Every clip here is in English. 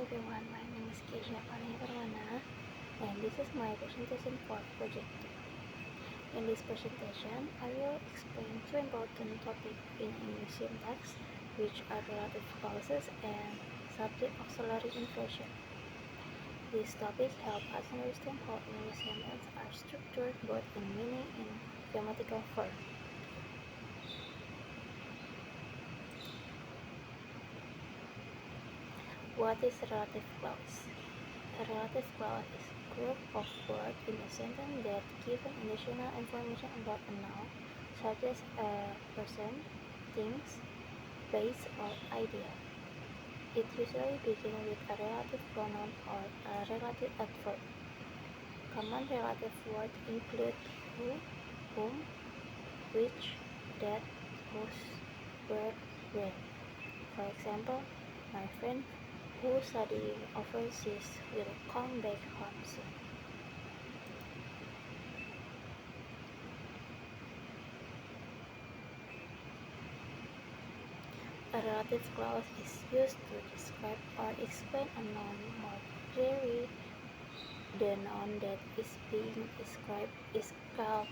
everyone, my name is Keisha Parwana and this is my presentation for project 2. In this presentation, I will explain two important topics in English syntax, which are relative clauses and subject auxiliary inversion. These topics help us understand how English sentences are structured both in meaning and grammatical form. What is a relative clause? A relative clause is a group of words in a sentence that give additional information about a noun, such as a person, things, place, or idea. It usually begins with a relative pronoun or a relative adverb. Common relative words include who, whom, which, that, whose, where, when. For example, my friend who studying overseas will come back home soon. A relative clause is used to describe or explain a noun more clearly. The noun that is being described is called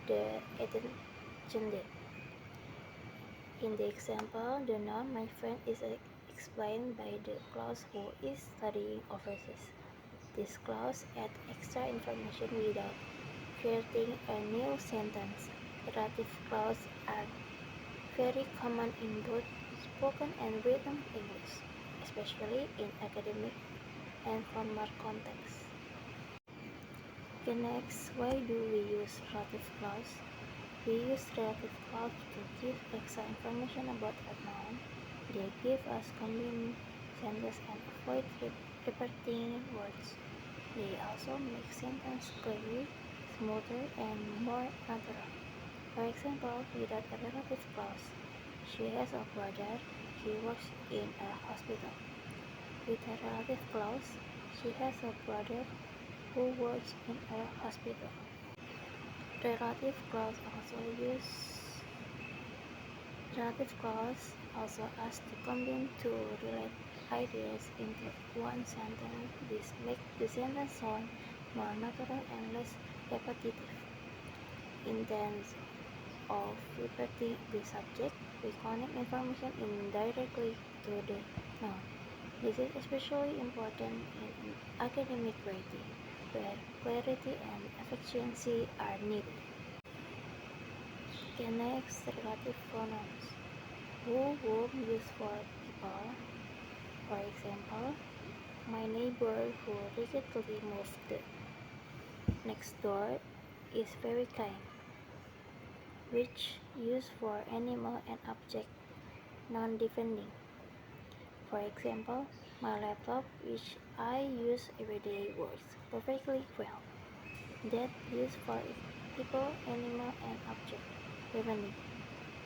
the antecedent. In the example, the noun my friend is explained by the clause who is studying overseas. This clause adds extra information without creating a new sentence. Relative clauses are very common in both spoken and written English, especially in academic and formal contexts. Okay, next, why do we use relative clause? We use relative clause to give extra information about a noun. They give us combined sentences and avoid repeating words. They also make sentences clearer, smoother, and more natural. For example, without a relative clause, she has a brother, he works in a hospital. With a relative clause, she has a brother who works in a hospital. Relative clause also asks to combine two related ideas into one sentence. This makes the sentence sound more natural and less repetitive. In terms of repeating the subject, we connect information indirectly to the noun. This is especially important in academic writing, where clarity and efficiency are needed. Okay, next, relative pronouns. Who, whom used for people. For example, my neighbor who recently moved next door is very kind. Which used for animal and object, non-defending. For example, my laptop, which I use every day, works perfectly well. That used for people, animal, and object, defending.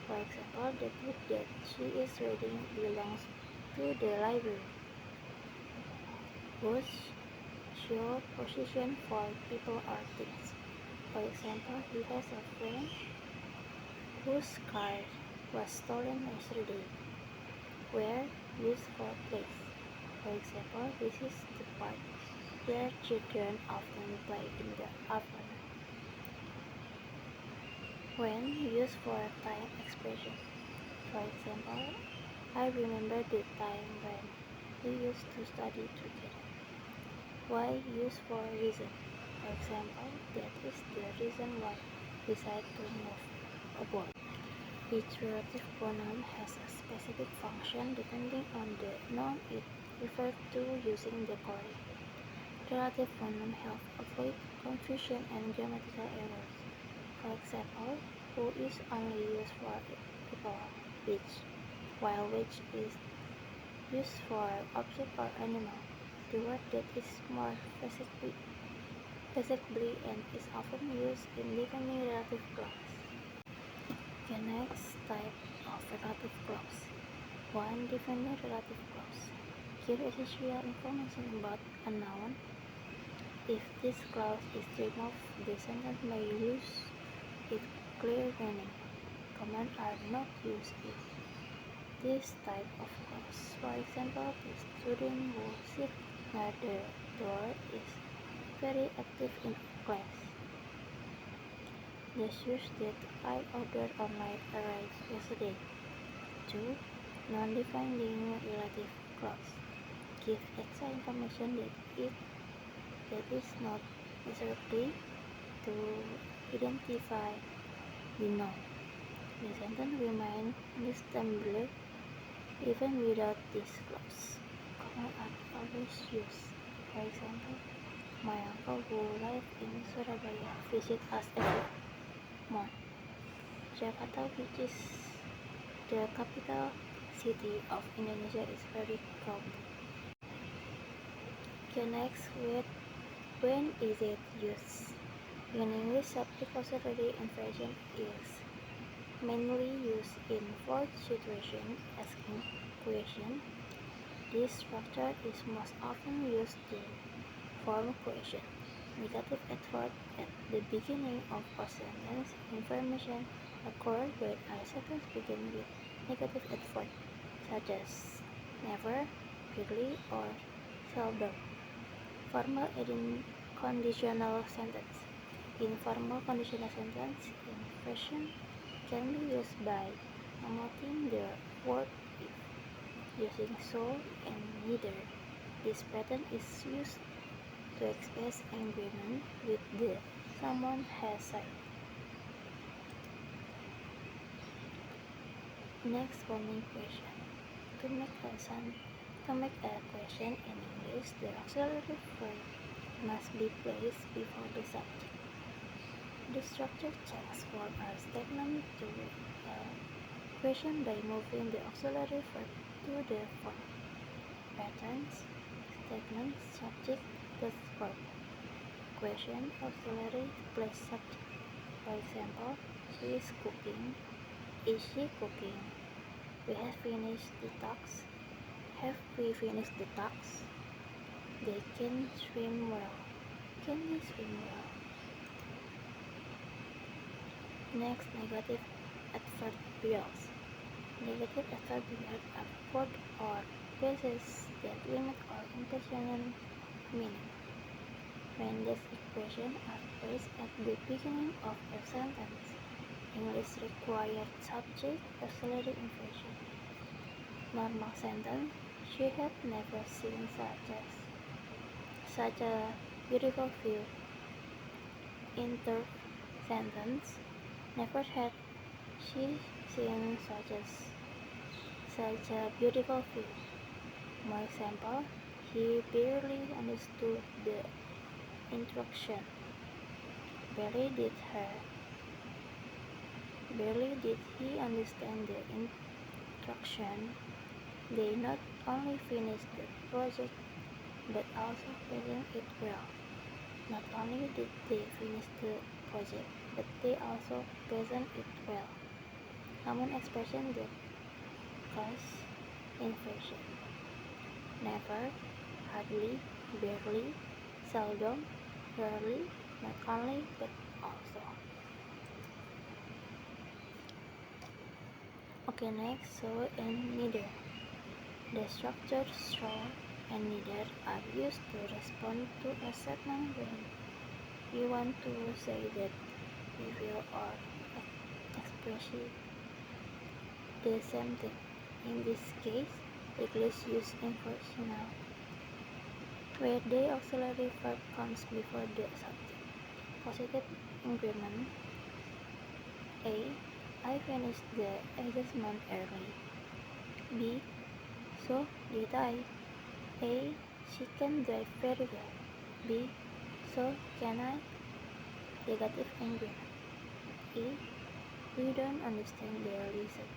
For example, the book that she is reading belongs to the library. Whose show position for people or things. For example, he has a friend whose car was stolen yesterday. Where used for place. For example, this is the park where children often play in the afternoon. When used for time expression. For example, I remember the time when we used to study together. Why used for reason. For example, that is the reason why we decided to move abroad. Each relative pronoun has a specific function depending on the noun it refers to using the correct. Relative pronoun help avoid confusion and grammatical errors. For example, who is only used for people, which, while which is used for object or animal. The word that is more specifically and is often used in defining relative clause. The next type of relative clause. 1. Defining relative clause. Give essential information about a noun. If this clause is removed, the sentence may lose its clear meaning. Commands are not used if this type of clause. For example, the student who sits near the door is very active in class. The shoes that I ordered online arrived yesterday. 2. Non-defining relative clause. Give extra information that is not necessary to identify the noun. The sentence remains understandable even without this clause. Common are always used. For example, my uncle who lives in Surabaya visits us every month. Jakarta, which is the capital city of Indonesia, is very crowded. Okay, next, when is it used? In English, subject auxiliary inflection is mainly used in fourth situation, asking question. This structure is most often used to form question. Negative adverb at the beginning of a sentence. Information occurs when a sentence begins with negative adverb, such as never, rarely, or seldom. Formal conditional sentence. In formal conditional sentence, inflection can be used by noting the word if, using so and neither. This pattern is used to express agreement with the someone has said. Next, forming question. To make a question in English, the auxiliary verb must be placed before the subject. The structure checks for a statement to a question by moving the auxiliary verb to the form. Patterns, statement, subject plus verb. Question, auxiliary plus subject. For example, she is cooking. Is she cooking? We have finished the task. Have we finished the task? They can swim well. Can they swim well? Next, negative adverbials. Negative adverbials are words or phrases that limit or intentional meaning. When these expressions are placed at the beginning of a sentence, English required subject auxiliary inflection. Normal sentence: she had never seen such a beautiful view. Inter sentence: never had she seen such a beautiful view. More example: he barely understood the instruction. Barely did he understand the instruction. They not only finished the project but also present it well. Not only did they finish the project, but they also present it well. Common expression that cause inflection: never, hardly, barely, seldom, rarely, not only but also. Okay, next, so and neither. The structures so and neither are used to respond to a statement when we want to say that we feel or express the same thing. In this case, English use impersonal, where the auxiliary verb comes before the subject. Positive agreement. A. I finished the assessment early. B. So did I. A. She can drive very well. B. So can I. Negative agreement. A. We don't understand their reason.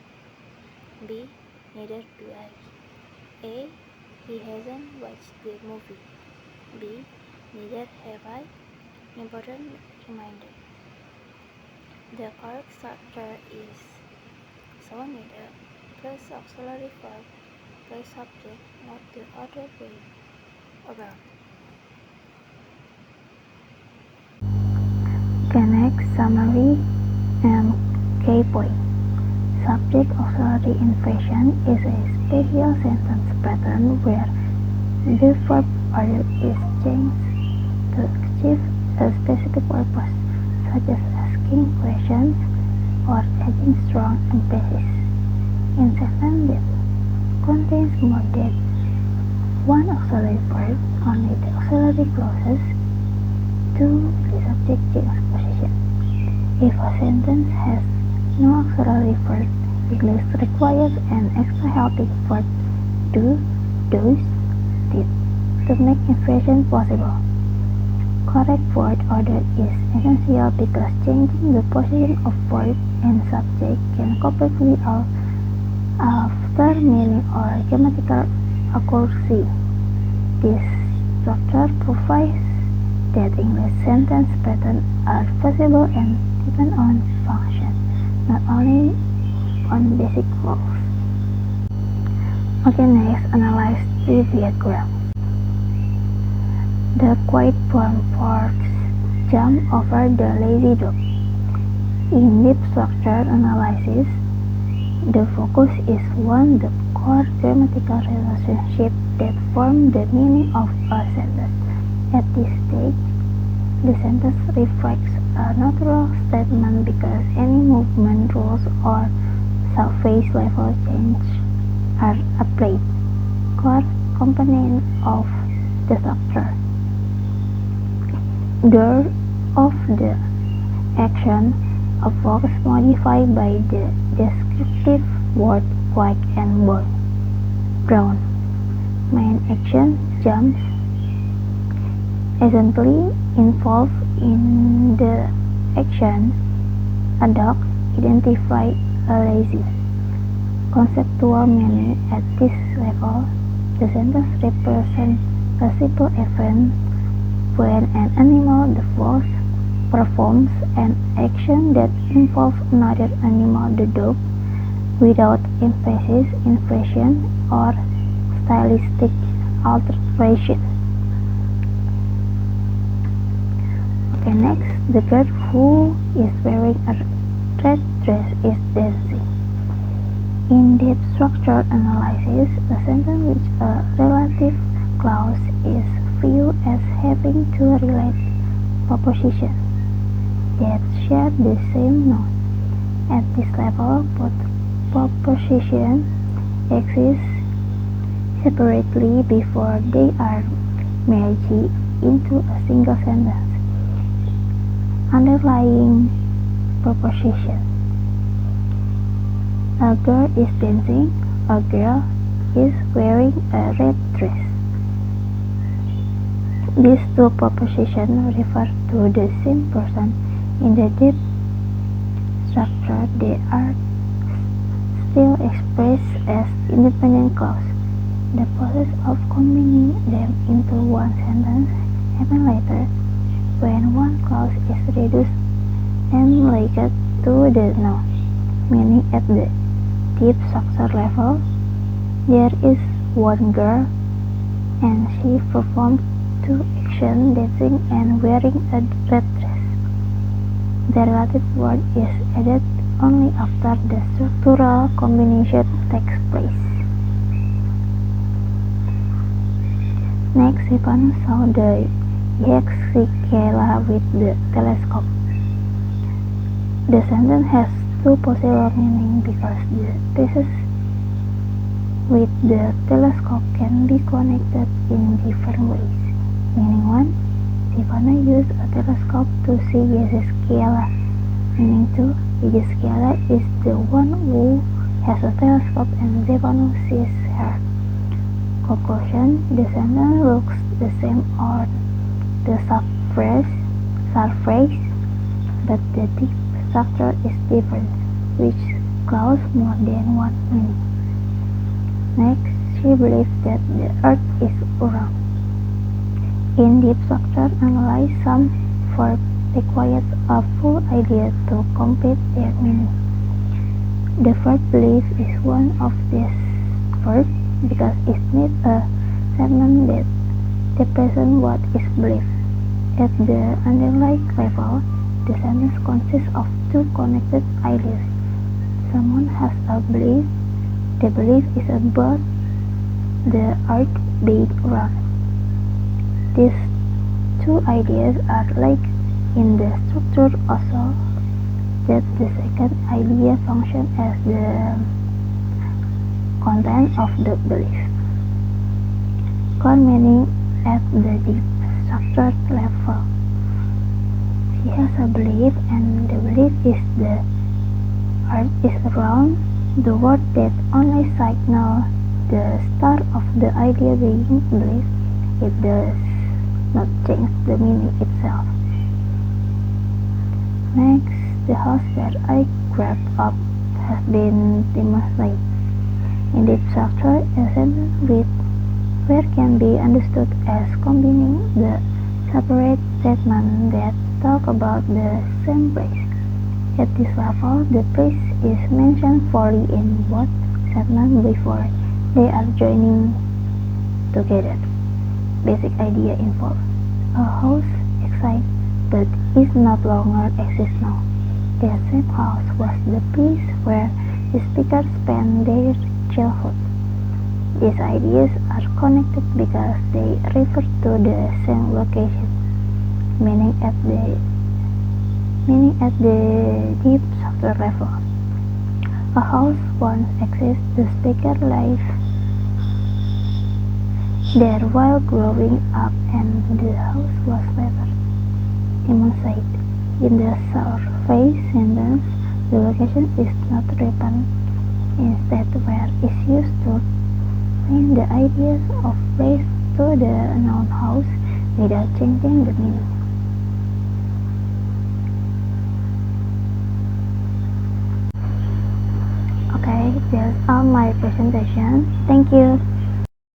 B. Neither do I. A. He hasn't watched the movie. B. Neither have I. Important reminder. The correct structure is so neither plus auxiliary verb plus subject, not the other way around. Okay, next, summary and key point. Subject-auxiliary inversion is a special sentence pattern where the verb order is changed to achieve a specific purpose, such as asking questions or adding strong emphasis. In sentence that contains more than one auxiliary verb, only the auxiliary clauses to the subject change position. If a sentence has no auxiliary verb, English requires an extra helping verb do, does, did to make inversion possible. Correct word order is essential because changing the position of verb and subject can completely alter meaning or grammatical accuracy. This structure provides that English sentence patterns are flexible and depend on function, not only on basic rules. Okay, next, analyze the diagram. The quiet brown fox jumped over the lazy dog. In deep structure analysis, the focus is on the core grammatical relationship that form the meaning of a sentence. At this stage, the sentence reflects a natural statement because any movement rules or surface level change are applied. Core component of the structure. Door of the action, a fox modified by the descriptive word white and brown. Main action, jumps, essentially involved in the action. A dog identified a lazy. Conceptual meaning at this level, the sentence represents a simple event when an animal, the fox, performs an action that involves another animal, the dog, without emphasis, inflection, or stylistic alteration. Okay, next, the girl who is wearing a red dress is dancing. In depth structure analysis, a sentence with a relative clause is viewed as having two related propositions that share the same noun. At this level, both propositions exist separately before they are merged into a single sentence. Underlying proposition. A girl is dancing. A girl is wearing a red dress. These two propositions refer to the same person. In the deep structure, they are still expressed as independent clauses. The process of combining them into one sentence happens later, when one clause is reduced and linked to the noun, meaning at the deep structure level, there is one girl and she performed two actions, dancing and wearing a red dress. The relative word is added only after the structural combination takes place. Next, Stefano saw the Hexicella with the telescope. The sentence has two possible meanings because the pieces with the telescope can be connected in different ways. Meaning 1, Stefano used a telescope to see Hexicella. Meaning 2, Hexicella is the one who has a telescope and Stefano sees her. Conclusion, the sentence looks the same on the surface, but the deep structure is different, which clause more than one meaning. Next, she believes that the earth is round. In deep structure analysis, some verbs require a full idea to complete their meaning. The verb believe is one of these verbs because it needs a statement that represents what is believed. At the underlying level, the sentence consists of two connected ideas, someone has a belief, the belief is about the earth being round. These two ideas are like in the structure also that the second idea functions as the content of the belief. Core meaning at the deep structure level. She has a belief and the belief is the earth is round, the word that only signals the start of the idea being believed. It does not change the meaning itself. Next, the house where I grew up has been demonstrated. In this structure, a sentence with where can be understood as combining the separate statements that talk about the same place. At this level, the place is mentioned fully in both statements before they are joining together. Basic idea involved. A house exists but is no longer exists now. The same house was the place where the speakers spent their childhood. These ideas are connected because they refer to the same location, meaning at the deep structure level. A house once existed, the speaker lived there while growing up, and the house was later demolished. In the survey sentence, the location is not written. Instead, where is used to link the ideas of place to the noun house without changing the meaning. Okay, that's all my presentation. Thank you.